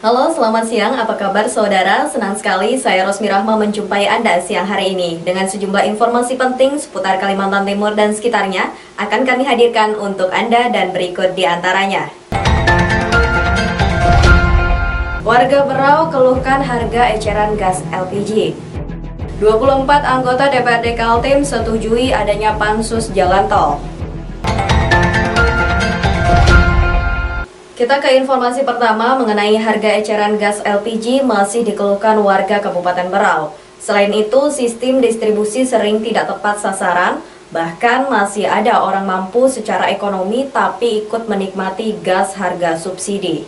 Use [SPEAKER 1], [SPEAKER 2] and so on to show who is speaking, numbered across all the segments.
[SPEAKER 1] Halo, selamat siang. Apa kabar saudara? Senang sekali saya Rosmi Rahma menjumpai Anda siang hari ini. Dengan sejumlah informasi penting seputar Kalimantan Timur dan sekitarnya, akan kami hadirkan untuk Anda dan berikut di antaranya. Warga Berau keluhkan harga eceran gas LPG. 24 anggota DPRD Kaltim setujui adanya pansus jalan tol. Kita ke informasi pertama mengenai harga eceran gas LPG masih dikeluhkan warga Kabupaten Berau. Selain itu, sistem distribusi sering tidak tepat sasaran, bahkan masih ada orang mampu secara ekonomi tapi ikut menikmati gas harga subsidi.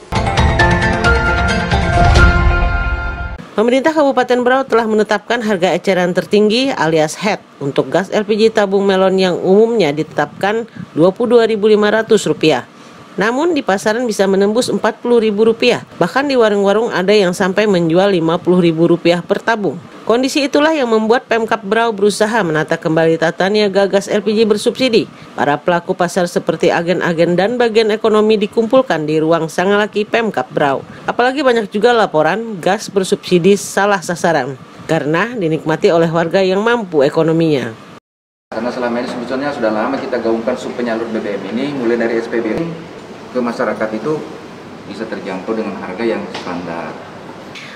[SPEAKER 2] Pemerintah Kabupaten Berau telah menetapkan harga eceran tertinggi alias HET untuk gas LPG tabung melon yang umumnya ditetapkan Rp22.500. Namun di pasaran bisa menembus Rp40.000. Bahkan di warung-warung ada yang sampai menjual Rp50.000 per tabung. Kondisi itulah yang membuat Pemkab Berau berusaha menata kembali tata niaga gas LPG bersubsidi. Para pelaku pasar seperti agen-agen dan bagian ekonomi dikumpulkan di ruang Sangalaki Pemkab Berau. Apalagi banyak juga laporan gas bersubsidi salah sasaran karena dinikmati oleh warga yang mampu ekonominya.
[SPEAKER 3] Karena selama ini sebetulnya sudah lama kita gaungkan sub penyalur BBM ini, mulai dari SPBU ke masyarakat itu bisa terjangkau dengan harga yang standar.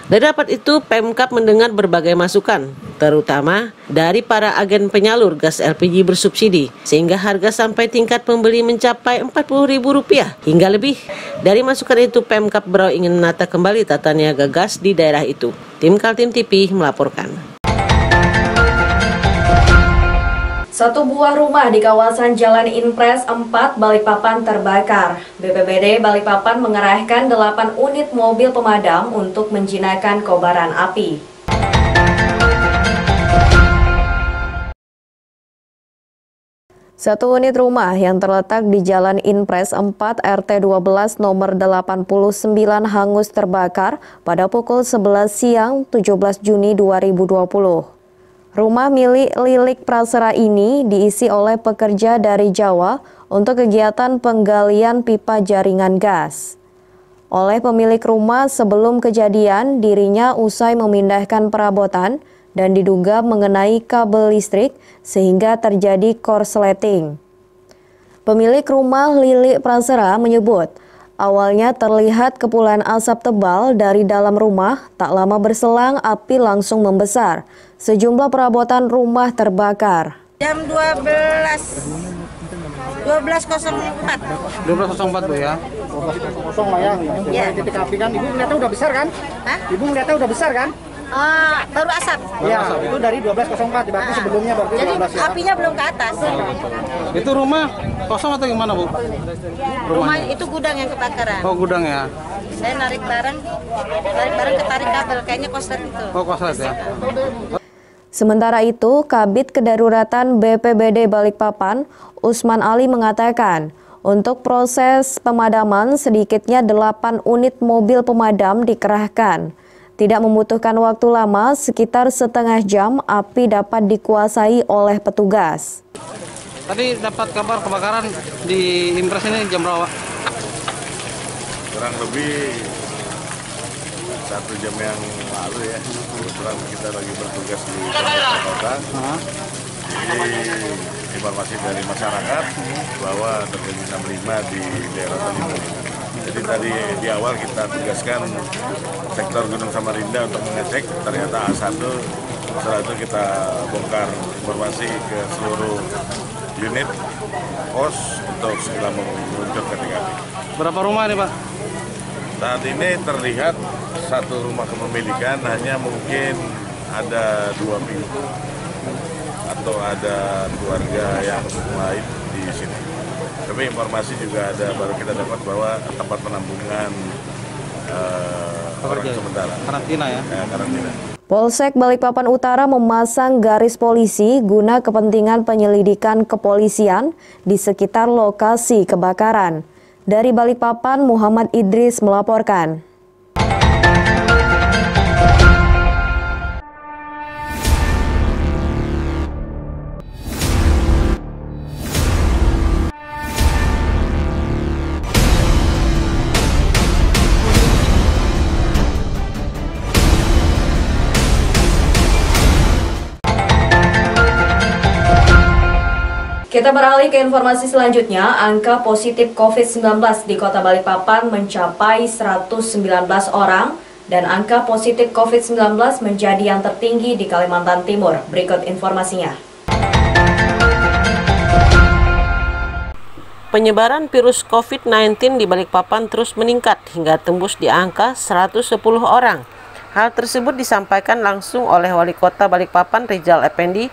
[SPEAKER 2] Dari rapat itu, Pemkab mendengar berbagai masukan, terutama dari para agen penyalur gas LPG bersubsidi, sehingga harga sampai tingkat pembeli mencapai Rp40.000 hingga lebih. Dari masukan itu, Pemkab Berau ingin menata kembali tata niaga gas di daerah itu. Tim Kaltim TV melaporkan.
[SPEAKER 1] Satu buah rumah di kawasan Jalan Inpres 4 Balikpapan terbakar. BPBD Balikpapan mengerahkan 8 unit mobil pemadam untuk menjinakkan kobaran api. Satu unit rumah yang terletak di Jalan Inpres 4 RT 12 nomor 89 hangus terbakar pada pukul 11 siang 17 Juni 2020. Rumah milik Lilik Prasera ini diisi oleh pekerja dari Jawa untuk kegiatan penggalian pipa jaringan gas. Oleh pemilik rumah sebelum kejadian, dirinya usai memindahkan perabotan dan diduga mengenai kabel listrik sehingga terjadi korsleting. Pemilik rumah Lilik Prasera menyebut, awalnya terlihat kepulan asap tebal dari dalam rumah, tak lama berselang api langsung membesar. Sejumlah perabotan rumah terbakar.
[SPEAKER 4] Jam 12.04
[SPEAKER 5] Bu ya? 12.00 lah ya.
[SPEAKER 4] Ya.
[SPEAKER 5] Titik api kan, Ibu melihatnya udah besar kan?
[SPEAKER 4] Hah?
[SPEAKER 5] Ibu melihatnya udah besar kan?
[SPEAKER 4] Baru asap.
[SPEAKER 5] Iya, itu dari 12.04, berarti sebelumnya berarti
[SPEAKER 4] Jadi
[SPEAKER 5] 12 ya?
[SPEAKER 4] apinya belum ke atas.
[SPEAKER 5] Itu rumah kosong atau gimana Bu?
[SPEAKER 4] Rumah itu gudang yang kebakaran.
[SPEAKER 5] Oh gudang ya?
[SPEAKER 4] Saya narik barang ketarik kabel, kayaknya korslet itu.
[SPEAKER 5] Oh korslet ya?
[SPEAKER 1] Sementara itu, Kabid Kedaruratan BPBD Balikpapan, Usman Ali mengatakan, untuk proses pemadaman sedikitnya 8 unit mobil pemadam dikerahkan. Tidak membutuhkan waktu lama, sekitar setengah jam api dapat dikuasai oleh petugas.
[SPEAKER 5] Tadi dapat kabar kebakaran di Inpres ini jam berapa?
[SPEAKER 6] Kurang lebih 1 jam yang lalu ya. Kebetulan kita lagi bertugas di kota. Jadi informasi dari masyarakat bahwa terjadi 65 di daerah Tanjung. Jadi tadi di awal kita tugaskan sektor Gunung Samarinda untuk mengecek, ternyata A1. Setelah itu kita bongkar informasi ke seluruh unit pos untuk segera meluncur ke TKP.
[SPEAKER 5] Berapa rumah nih Pak?
[SPEAKER 6] Saat ini terlihat satu rumah kepemilikan hanya mungkin ada 2 pintu atau ada keluarga yang lain di sini. Tapi informasi juga ada, baru kita dapat bahwa tempat penampungan orang sementara.
[SPEAKER 5] Karantina ya?
[SPEAKER 6] Karantina.
[SPEAKER 1] Polsek Balikpapan Utara memasang garis polisi guna kepentingan penyelidikan kepolisian di sekitar lokasi kebakaran. Dari Balikpapan, Muhammad Idris melaporkan. Kita beralih ke informasi selanjutnya. Angka positif COVID-19 di Kota Balikpapan mencapai 119 orang dan angka positif COVID-19 menjadi yang tertinggi di Kalimantan Timur. Berikut informasinya.
[SPEAKER 2] Penyebaran virus COVID-19 di Balikpapan terus meningkat hingga tembus di angka 110 orang. Hal tersebut disampaikan langsung oleh Wali Kota Balikpapan Rizal Effendi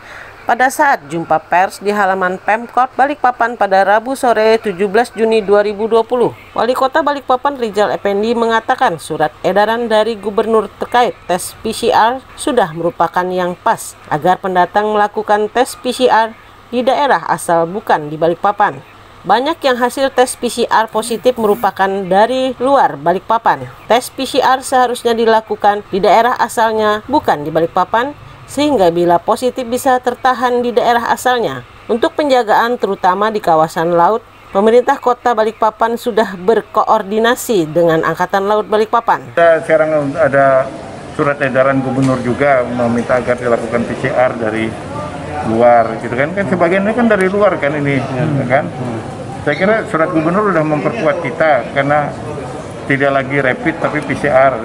[SPEAKER 2] pada saat jumpa pers di halaman Pemkot Balikpapan pada Rabu sore 17 Juni 2020. Wali Kota Balikpapan Rizal Effendi mengatakan surat edaran dari gubernur terkait tes PCR sudah merupakan yang pas agar pendatang melakukan tes PCR di daerah asal bukan di Balikpapan. Banyak yang hasil tes PCR positif merupakan dari luar Balikpapan. Tes PCR seharusnya dilakukan di daerah asalnya, bukan di Balikpapan, sehingga bila positif bisa tertahan di daerah asalnya. Untuk penjagaan terutama di kawasan laut, pemerintah Kota Balikpapan sudah berkoordinasi dengan Angkatan Laut Balikpapan.
[SPEAKER 7] Sekarang ada surat edaran gubernur juga meminta agar dilakukan PCR dari luar, gitu kan? Kan sebagiannya kan dari luar kan ini, kan? Saya kira surat gubernur sudah memperkuat kita karena tidak lagi rapid tapi PCR.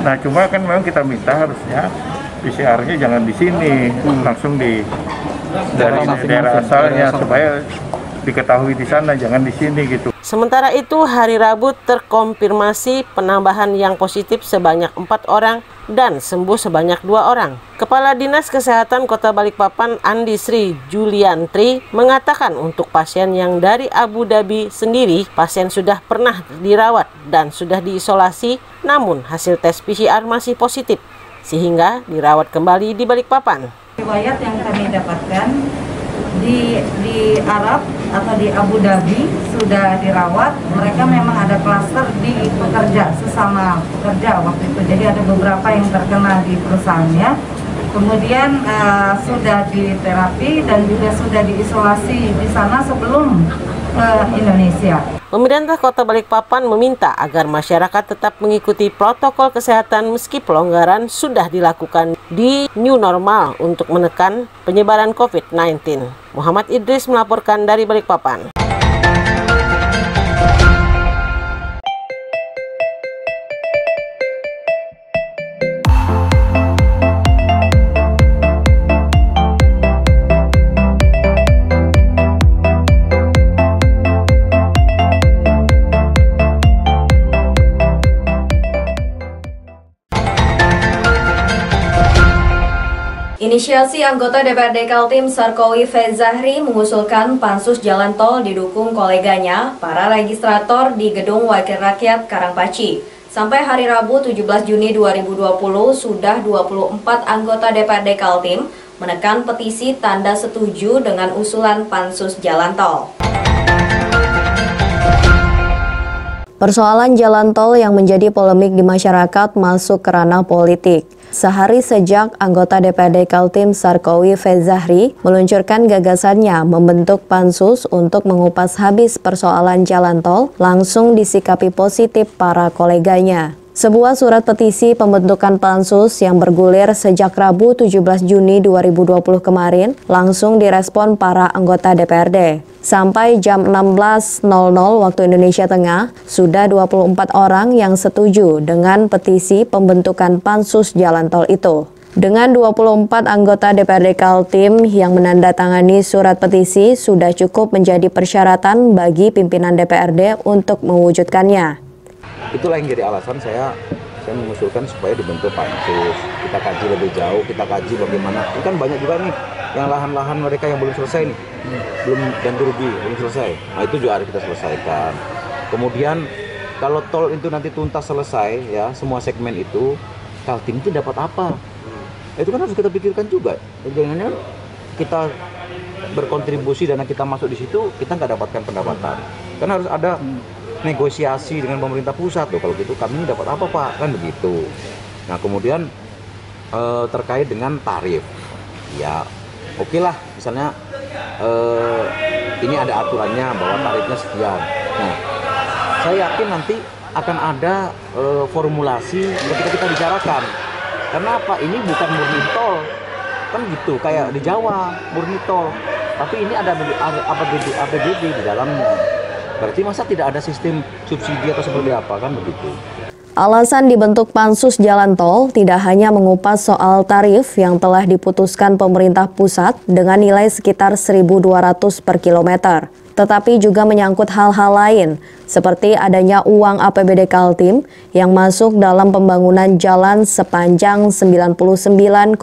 [SPEAKER 7] Nah, cuma kan memang kita minta harusnya PCR-nya jangan di sini, langsung dari daerah asalnya supaya diketahui di sana, jangan di sini gitu.
[SPEAKER 2] Sementara itu, hari Rabu terkonfirmasi penambahan yang positif sebanyak 4 orang dan sembuh sebanyak 2 orang. Kepala Dinas Kesehatan Kota Balikpapan Andi Sri Juliantri mengatakan untuk pasien yang dari Abu Dhabi sendiri, pasien sudah pernah dirawat dan sudah diisolasi, namun hasil tes PCR masih positif, sehingga dirawat kembali di Balikpapan.
[SPEAKER 8] Riwayat yang kami dapatkan di Arab atau di Abu Dhabi sudah dirawat, mereka memang ada klaster di pekerja, sesama pekerja waktu itu, jadi ada beberapa yang terkena di perusahaannya, kemudian sudah diterapi dan juga sudah diisolasi di sana sebelum ke Indonesia.
[SPEAKER 2] Pemerintah Kota Balikpapan meminta agar masyarakat tetap mengikuti protokol kesehatan meski pelonggaran sudah dilakukan di new normal untuk menekan penyebaran COVID-19. Muhammad Idris melaporkan dari Balikpapan.
[SPEAKER 1] Inisiasi anggota DPRD Kaltim Sarkowi Fezahri mengusulkan pansus jalan tol didukung koleganya, para registrator di Gedung Wakil Rakyat Karangpaci. Sampai hari Rabu 17 Juni 2020 sudah 24 anggota DPRD Kaltim menekan petisi tanda setuju dengan usulan pansus jalan tol. Persoalan jalan tol yang menjadi polemik di masyarakat masuk ke ranah politik. Sehari sejak anggota DPRD Kaltim Sarkowi Fezahri meluncurkan gagasannya membentuk pansus untuk mengupas habis persoalan jalan tol, langsung disikapi positif para koleganya. Sebuah surat petisi pembentukan pansus yang bergulir sejak Rabu 17 Juni 2020 kemarin langsung direspon para anggota DPRD. Sampai jam 16.00 waktu Indonesia Tengah, sudah 24 orang yang setuju dengan petisi pembentukan pansus jalan tol itu. Dengan 24 anggota DPRD Kaltim yang menandatangani surat petisi sudah cukup menjadi persyaratan bagi pimpinan DPRD untuk mewujudkannya.
[SPEAKER 3] Itulah yang jadi alasan saya mengusulkan supaya dibentuk pansus. Kita kaji lebih jauh, kita kaji bagaimana. Ini kan banyak juga nih yang lahan-lahan mereka yang belum selesai nih, belum ganti rugi, belum selesai. Nah itu juga harus kita selesaikan. Kemudian kalau tol itu nanti tuntas selesai, ya semua segmen itu, Kaltim itu dapat apa? Itu kan harus kita pikirkan juga. Jangan kita berkontribusi dana kita masuk di situ, kita nggak dapatkan pendapatan. Kan harus ada negosiasi dengan pemerintah pusat loh, kalau gitu kami dapat apa Pak, kan begitu. Nah kemudian terkait dengan tarif, ya oke lah, misalnya ini ada aturannya bahwa tarifnya sekian. Nah saya yakin nanti akan ada formulasi ketika kita bicarakan. Karena apa? Ini bukan murni tol, kan gitu kayak di Jawa murni tol. Tapi ini ada APBD di dalamnya. Berarti masa tidak ada sistem subsidi atau seperti apa, kan begitu?
[SPEAKER 1] Alasan dibentuk Pansus Jalan Tol tidak hanya mengupas soal tarif yang telah diputuskan pemerintah pusat dengan nilai sekitar 1.200 per kilometer, tetapi juga menyangkut hal-hal lain, seperti adanya uang APBD Kaltim yang masuk dalam pembangunan jalan sepanjang 99,8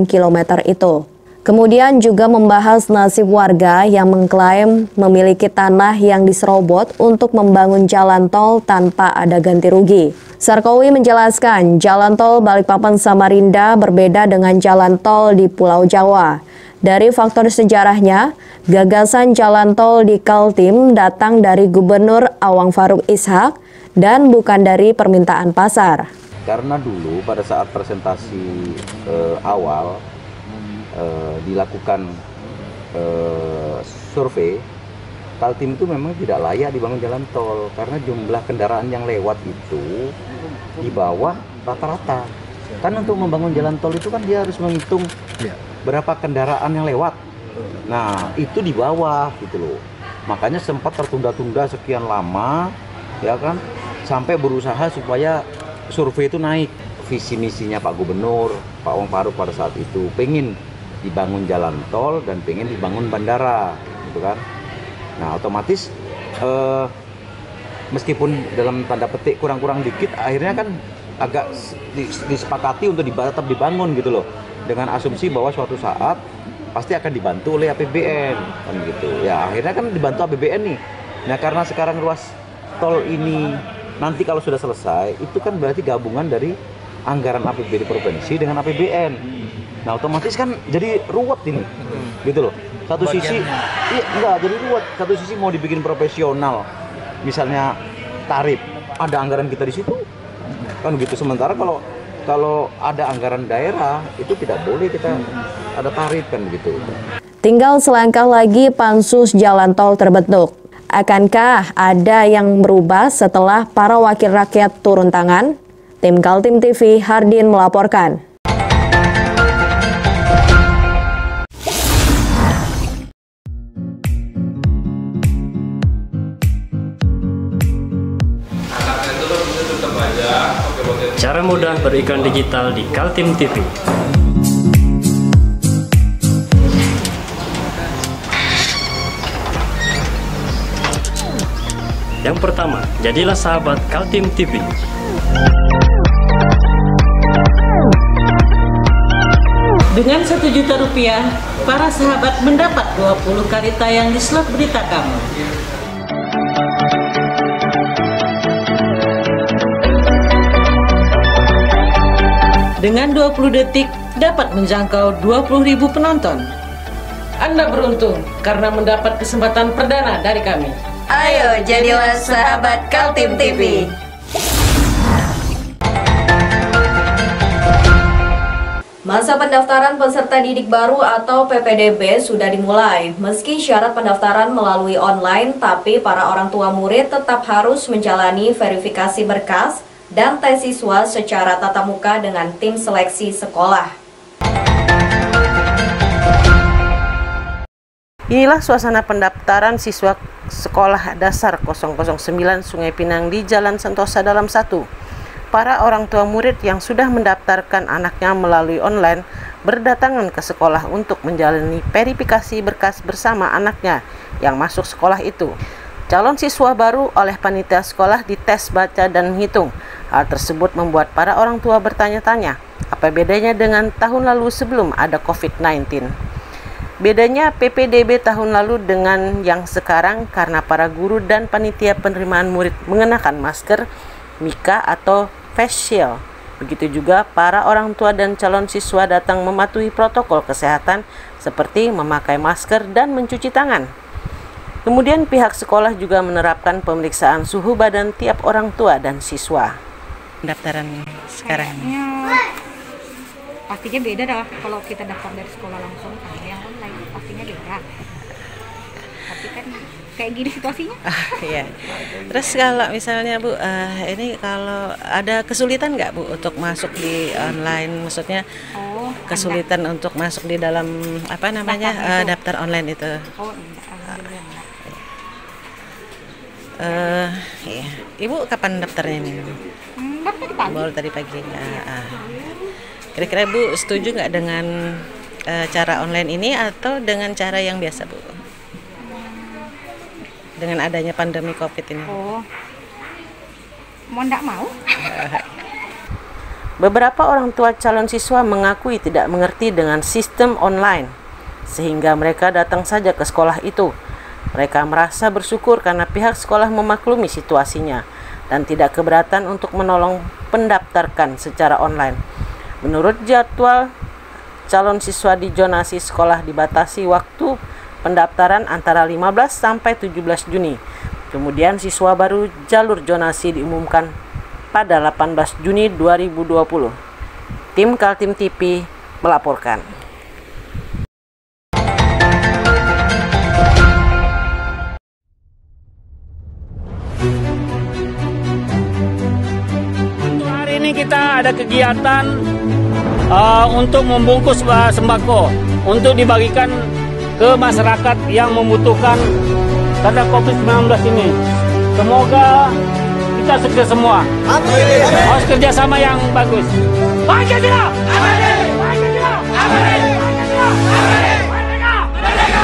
[SPEAKER 1] kilometer itu. Kemudian juga membahas nasib warga yang mengklaim memiliki tanah yang diserobot untuk membangun jalan tol tanpa ada ganti rugi. Sarkowi menjelaskan jalan tol Balikpapan Samarinda berbeda dengan jalan tol di Pulau Jawa. Dari faktor sejarahnya, gagasan jalan tol di Kaltim datang dari Gubernur Awang Faruk Ishak dan bukan dari permintaan pasar.
[SPEAKER 3] Karena dulu pada saat presentasi awal dilakukan survei, Kaltim itu memang tidak layak dibangun jalan tol karena jumlah kendaraan yang lewat itu di bawah rata-rata. Kan untuk membangun jalan tol itu kan dia harus menghitung berapa kendaraan yang lewat. Nah, itu di bawah gitu loh. Makanya sempat tertunda-tunda sekian lama, ya kan, sampai berusaha supaya survei itu naik. Visi misinya Pak Gubernur, Pak Awang Faruk pada saat itu pengen dibangun jalan tol dan pengen dibangun bandara, gitu kan. Nah, otomatis meskipun dalam tanda petik kurang-kurang dikit, akhirnya kan agak disepakati untuk tetap dibangun gitu loh, dengan asumsi bahwa suatu saat pasti akan dibantu oleh APBN, kan gitu. Ya, akhirnya kan dibantu APBN nih. Nah, karena sekarang ruas tol ini nanti kalau sudah selesai, itu kan berarti gabungan dari anggaran APBD provinsi dengan APBN. Nah, otomatis kan jadi ruwet ini, gitu loh. Satu sisi, iya enggak jadi ruwet. Satu sisi mau dibikin profesional, misalnya tarif, ada anggaran kita di situ, kan gitu. Sementara kalau ada anggaran daerah itu tidak boleh kita ada tarif, kan begitu.
[SPEAKER 1] Tinggal selangkah lagi Pansus Jalan Tol terbentuk. Akankah ada yang berubah setelah para wakil rakyat turun tangan? Tim Kaltim TV, Hardin melaporkan.
[SPEAKER 9] Cara mudah beriklan digital di Kaltim TV. Yang pertama, jadilah sahabat Kaltim TV.
[SPEAKER 2] Dengan Rp1 juta, para sahabat mendapat 20 kali tayang di slot berita kamu. Dengan 20 detik dapat menjangkau 20.000 penonton. Anda beruntung karena mendapat kesempatan perdana dari kami.
[SPEAKER 1] Ayo jadilah sahabat Kaltim TV. Masa pendaftaran peserta didik baru atau PPDB sudah dimulai. Meski syarat pendaftaran melalui online, tapi para orang tua murid tetap harus menjalani verifikasi berkas dan tes siswa secara tatap muka dengan tim seleksi sekolah.
[SPEAKER 2] Inilah suasana pendaftaran siswa Sekolah Dasar 009 Sungai Pinang di Jalan Sentosa Dalam 1. Para orang tua murid yang sudah mendaftarkan anaknya melalui online berdatangan ke sekolah untuk menjalani verifikasi berkas bersama anaknya yang masuk sekolah itu. Calon siswa baru oleh panitia sekolah dites baca dan menghitung. Hal tersebut membuat para orang tua bertanya-tanya, apa bedanya dengan tahun lalu sebelum ada COVID-19? Bedanya PPDB tahun lalu dengan yang sekarang karena para guru dan panitia penerimaan murid mengenakan masker, mika atau face shield. Begitu juga para orang tua dan calon siswa datang mematuhi protokol kesehatan seperti memakai masker dan mencuci tangan. Kemudian pihak sekolah juga menerapkan pemeriksaan suhu badan tiap orang tua dan siswa. Pendaftaran sekarang
[SPEAKER 4] pastinya beda dah kalau kita daftar dari sekolah langsung sama yang online, pastinya beda. Tapi kan kayak gini situasinya.
[SPEAKER 2] Iya. Terus kalau misalnya Bu, ini kalau ada kesulitan nggak Bu untuk masuk di online, maksudnya kesulitan untuk masuk di dalam apa namanya daftar online itu.
[SPEAKER 4] Oh, enggak, alhamdulillah enggak.
[SPEAKER 2] Iya. Ibu kapan daftarnya ini?
[SPEAKER 4] Daftar di pagi.
[SPEAKER 2] Baru tadi pagi. Kira-kira Bu setuju nggak dengan cara online ini atau dengan cara yang biasa Bu? Dengan adanya pandemi COVID ini.
[SPEAKER 4] Oh, mau nggak mau?
[SPEAKER 2] Beberapa orang tua calon siswa mengakui tidak mengerti dengan sistem online, sehingga mereka datang saja ke sekolah itu. Mereka merasa bersyukur karena pihak sekolah memaklumi situasinya dan tidak keberatan untuk menolong pendaftarkan secara online. Menurut jadwal, calon siswa di zonasi sekolah dibatasi waktu pendaftaran antara 15 sampai 17 Juni. Kemudian siswa baru jalur zonasi diumumkan pada 18 Juni 2020. Tim Kaltim TV melaporkan.
[SPEAKER 10] Hari ini kita ada kegiatan untuk membungkus sembako untuk dibagikan ke masyarakat yang membutuhkan karena COVID-19 ini. Semoga kita sukses semua. Amin. Harus kerjasama yang bagus. Pancasila! Amin. Pancasila! Amin. Pancasila! Amin. Merdeka! Merdeka!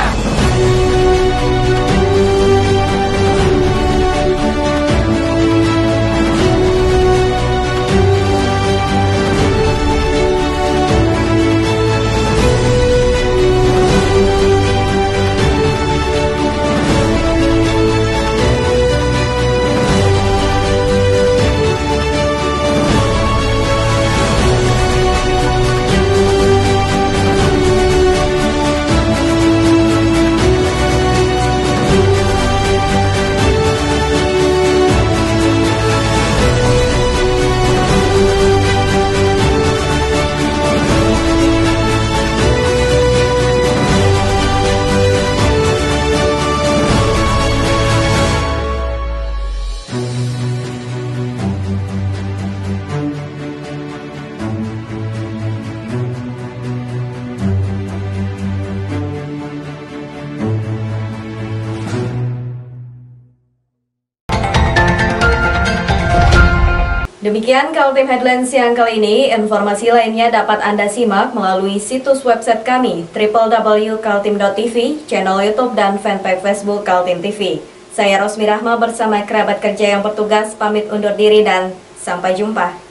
[SPEAKER 1] Demikian Kaltim Headlines siang kali ini. Informasi lainnya dapat Anda simak melalui situs website kami www.kaltim.tv, channel YouTube dan fanpage Facebook Kaltim TV. Saya Rosmi Rahma bersama kerabat kerja yang bertugas pamit undur diri dan sampai jumpa.